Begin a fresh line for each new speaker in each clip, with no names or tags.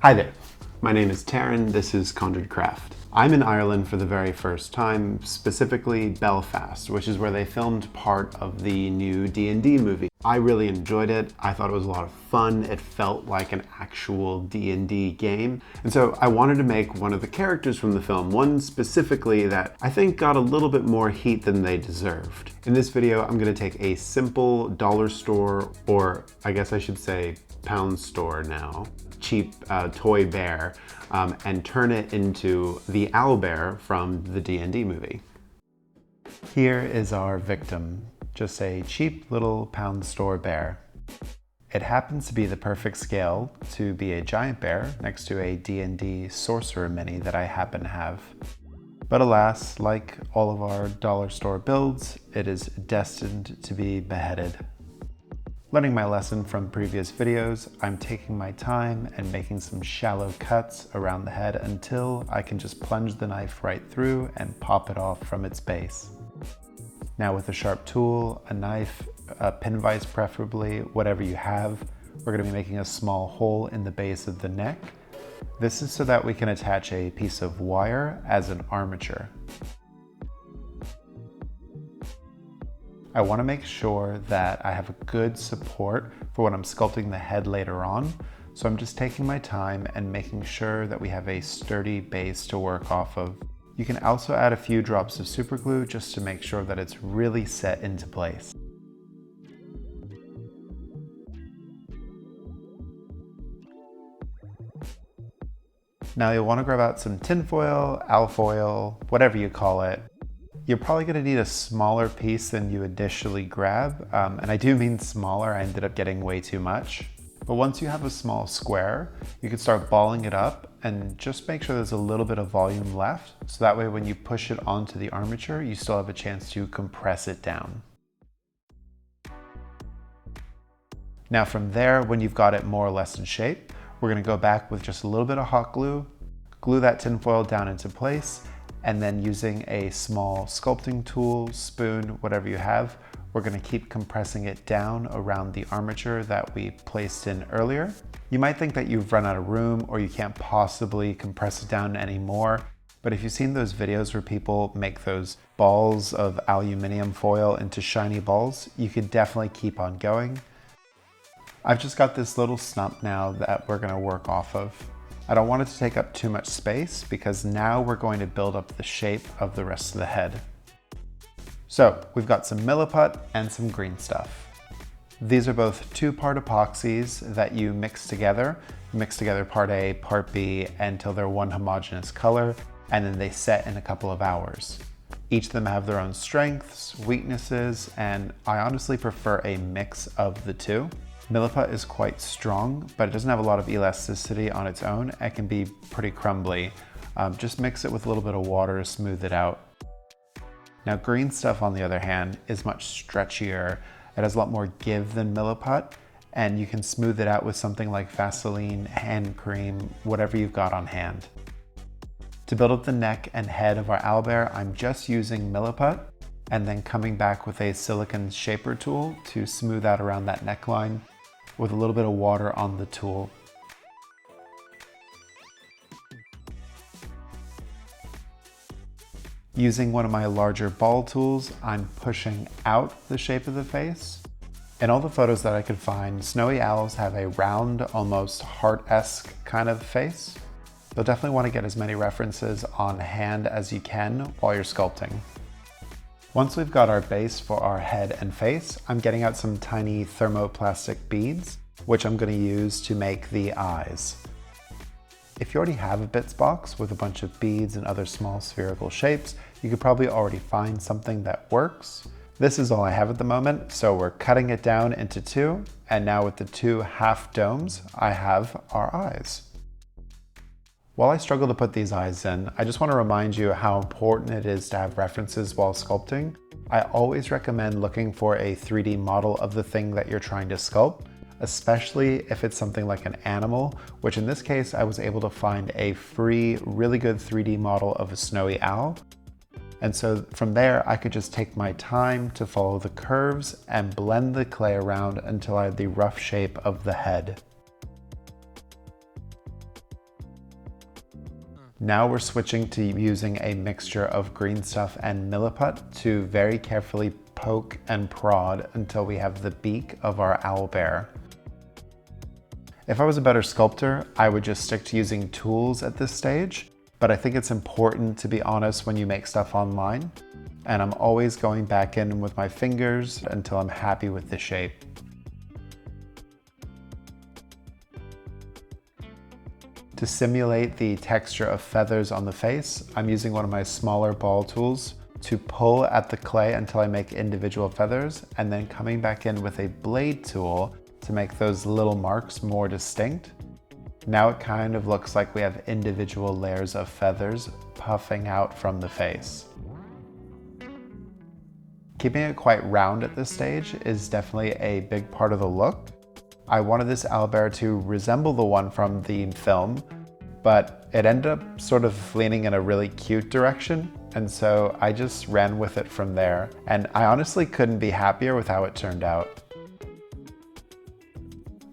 Hi there, my name is Taryn, this is conjuredcraft. I'm in Ireland for the very first time, specifically Belfast, which is where they filmed part of the new D&D movie. I really enjoyed it, I thought it was a lot of fun, it felt like an actual D&D game, and so I wanted to make one of the characters from the film, one specifically that I think got a little bit more heat than they deserved. In this video, I'm going to take a simple dollar store, or I guess I should say pound store now, cheap toy bear, and turn it into the Owlbear from the D&D movie. Here is our victim, just a cheap little pound store bear. It happens to be the perfect scale to be a giant bear next to a D&D sorcerer mini that I happen to have. But alas, like all of our dollar store builds, it is destined to be beheaded. Learning my lesson from previous videos, I'm taking my time and making some shallow cuts around the head until I can just plunge the knife right through and pop it off from its base. Now with a sharp tool, a knife, a pin vise preferably, whatever you have, we're going to be making a small hole in the base of the neck. This is so that we can attach a piece of wire as an armature. I want to make sure that I have a good support for when I'm sculpting the head later on, so I'm just taking my time and making sure that we have a sturdy base to work off of. You can also add a few drops of super glue just to make sure that it's really set into place. Now you'll want to grab out some tin foil, alfoil, whatever you call it. You're probably going to need a smaller piece than you initially grab, and I do mean smaller, I ended up getting way too much. But once you have a small square, you can start balling it up and just make sure there's a little bit of volume left, so that way when you push it onto the armature, you still have a chance to compress it down. Now from there, when you've got it more or less in shape, we're going to go back with just a little bit of hot glue, glue that tin foil down into place, and then using a small sculpting tool, spoon, whatever you have, we're going to keep compressing it down around the armature that we placed in earlier. You might think that you've run out of room or you can't possibly compress it down anymore, but if you've seen those videos where people make those balls of aluminum foil into shiny balls, you could definitely keep on going. I've just got this little stump now that we're going to work off of. I don't want it to take up too much space because now we're going to build up the shape of the rest of the head. So we've got some milliput and some green stuff. These are both two-part epoxies that you mix together. Mix together part A, part B until they're one homogeneous color, and then they set in a couple of hours. Each of them have their own strengths, weaknesses, and I honestly prefer a mix of the two. Milliput is quite strong, but it doesn't have a lot of elasticity on its own. It can be pretty crumbly. Just mix it with a little bit of water to smooth it out. Now green stuff, on the other hand, is much stretchier. It has a lot more give than milliput, and you can smooth it out with something like Vaseline, hand cream, whatever you've got on hand. To build up the neck and head of our owlbear, I'm just using milliput, and then coming back with a silicone shaper tool to smooth out around that neckline with a little bit of water on the tool. Using one of my larger ball tools, I'm pushing out the shape of the face. In all the photos that I could find, snowy owls have a round, almost heart-esque kind of face. You'll definitely want to get as many references on hand as you can while you're sculpting. Once we've got our base for our head and face, I'm getting out some tiny thermoplastic beads, which I'm going to use to make the eyes. If you already have a bits box with a bunch of beads and other small spherical shapes, you could probably already find something that works. This is all I have at the moment, so we're cutting it down into two, and now with the two half domes, I have our eyes. While I struggle to put these eyes in, I just want to remind you how important it is to have references while sculpting. I always recommend looking for a 3D model of the thing that you're trying to sculpt, especially if it's something like an animal, which in this case I was able to find a free, really good 3D model of a snowy owl. And so from there, I could just take my time to follow the curves and blend the clay around until I had the rough shape of the head. Now we're switching to using a mixture of green stuff and milliput to very carefully poke and prod until we have the beak of our owlbear. If I was a better sculptor, I would just stick to using tools at this stage, but I think it's important to be honest when you make stuff online, and I'm always going back in with my fingers until I'm happy with the shape. To simulate the texture of feathers on the face, I'm using one of my smaller ball tools to pull at the clay until I make individual feathers, and then coming back in with a blade tool to make those little marks more distinct. Now it kind of looks like we have individual layers of feathers puffing out from the face. Keeping it quite round at this stage is definitely a big part of the look. I wanted this owlbear to resemble the one from the film, but it ended up sort of leaning in a really cute direction, and so I just ran with it from there, and I honestly couldn't be happier with how it turned out.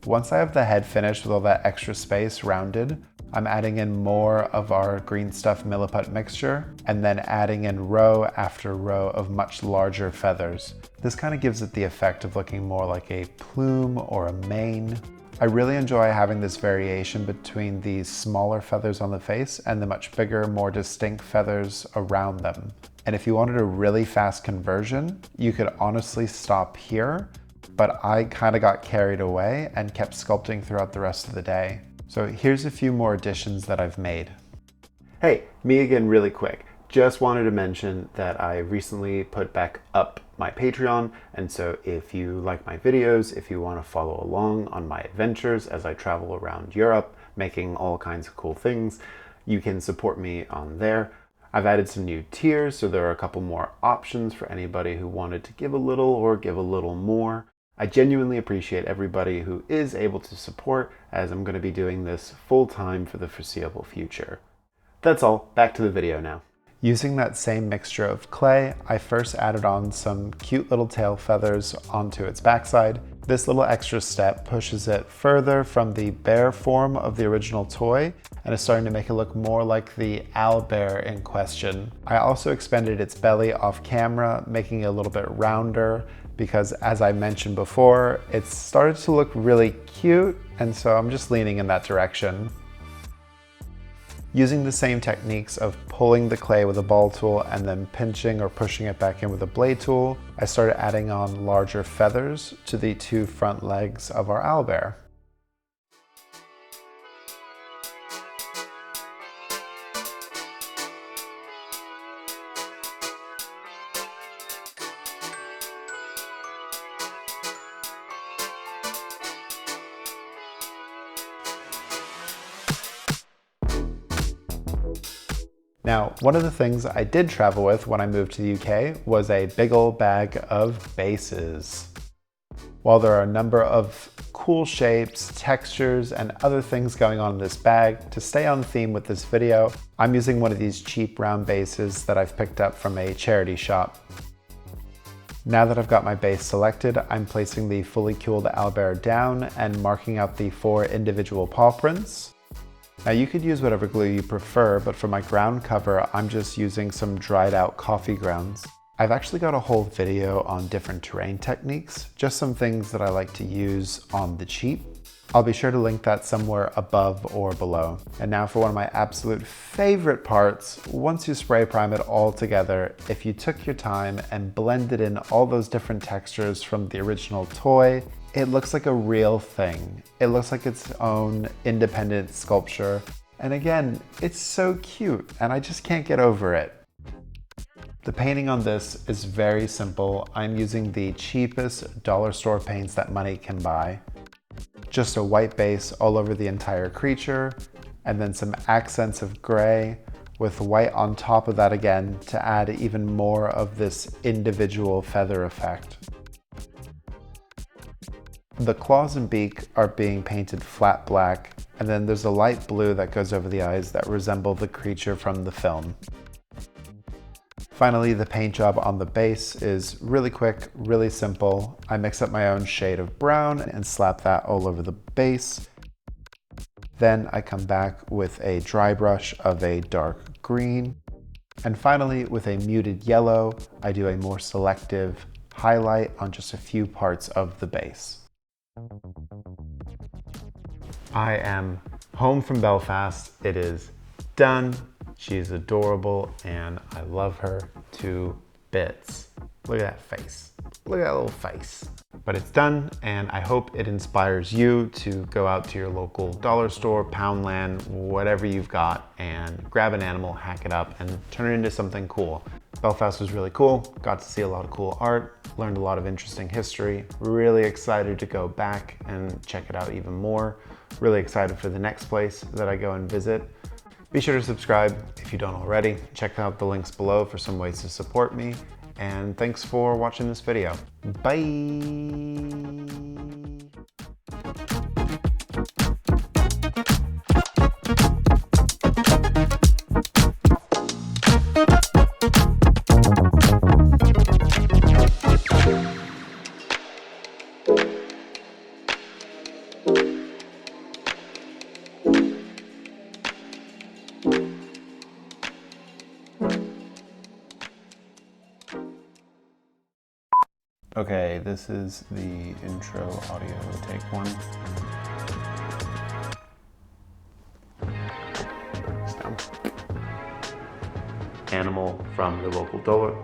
Once I have the head finished with all that extra space rounded, I'm adding in more of our green stuff milliput mixture and then adding in row after row of much larger feathers. This kind of gives it the effect of looking more like a plume or a mane. I really enjoy having this variation between these smaller feathers on the face and the much bigger, more distinct feathers around them. And if you wanted a really fast conversion, you could honestly stop here, but I kind of got carried away and kept sculpting throughout the rest of the day. So here's a few more additions that I've made. Hey, me again really quick. Just wanted to mention that I recently put back up my Patreon, and so if you like my videos, if you want to follow along on my adventures as I travel around Europe, making all kinds of cool things, you can support me on there. I've added some new tiers, so there are a couple more options for anybody who wanted to give a little or give a little more. I genuinely appreciate everybody who is able to support, as I'm going to be doing this full time for the foreseeable future. That's all, back to the video now. Using that same mixture of clay, I first added on some cute little tail feathers onto its backside. This little extra step pushes it further from the bear form of the original toy and is starting to make it look more like the owlbear in question. I also expanded its belly off camera, making it a little bit rounder, because as I mentioned before, it's started to look really cute, and so I'm just leaning in that direction. Using the same techniques of pulling the clay with a ball tool and then pinching or pushing it back in with a blade tool, I started adding on larger feathers to the two front legs of our owlbear. Now, one of the things I did travel with when I moved to the UK was a big old bag of bases. While there are a number of cool shapes, textures, and other things going on in this bag, to stay on theme with this video, I'm using one of these cheap round bases that I've picked up from a charity shop. Now that I've got my base selected, I'm placing the fully cooled owlbear down and marking out the 4 individual paw prints. Now you could use whatever glue you prefer, but for my ground cover, I'm just using some dried out coffee grounds. I've actually got a whole video on different terrain techniques, just some things that I like to use on the cheap. I'll be sure to link that somewhere above or below. And now for one of my absolute favorite parts, once you spray prime it all together, if you took your time and blended in all those different textures from the original toy, it looks like a real thing. It looks like its own independent sculpture. And again, it's so cute and I just can't get over it. The painting on this is very simple. I'm using the cheapest dollar store paints that money can buy. Just a white base all over the entire creature, and then some accents of gray with white on top of that again to add even more of this individual feather effect. The claws and beak are being painted flat black, and then there's a light blue that goes over the eyes that resemble the creature from the film. Finally, the paint job on the base is really quick, really simple. I mix up my own shade of brown and slap that all over the base. Then I come back with a dry brush of a dark green. And finally, with a muted yellow, I do a more selective highlight on just a few parts of the base. I am home from Belfast. It is done. She's adorable and I love her to bits. Look at that face. Look at that little face. But it's done and I hope it inspires you to go out to your local dollar store, Poundland, whatever you've got, and grab an animal, hack it up, and turn it into something cool. Belfast was really cool. Got to see a lot of cool art, learned a lot of interesting history. Really excited to go back and check it out even more. Really excited for the next place that I go and visit. Be sure to subscribe if you don't already. Check out the links below for some ways to support me. And thanks for watching this video. Bye! Okay, this is the intro audio, take one. Animal from the local dollar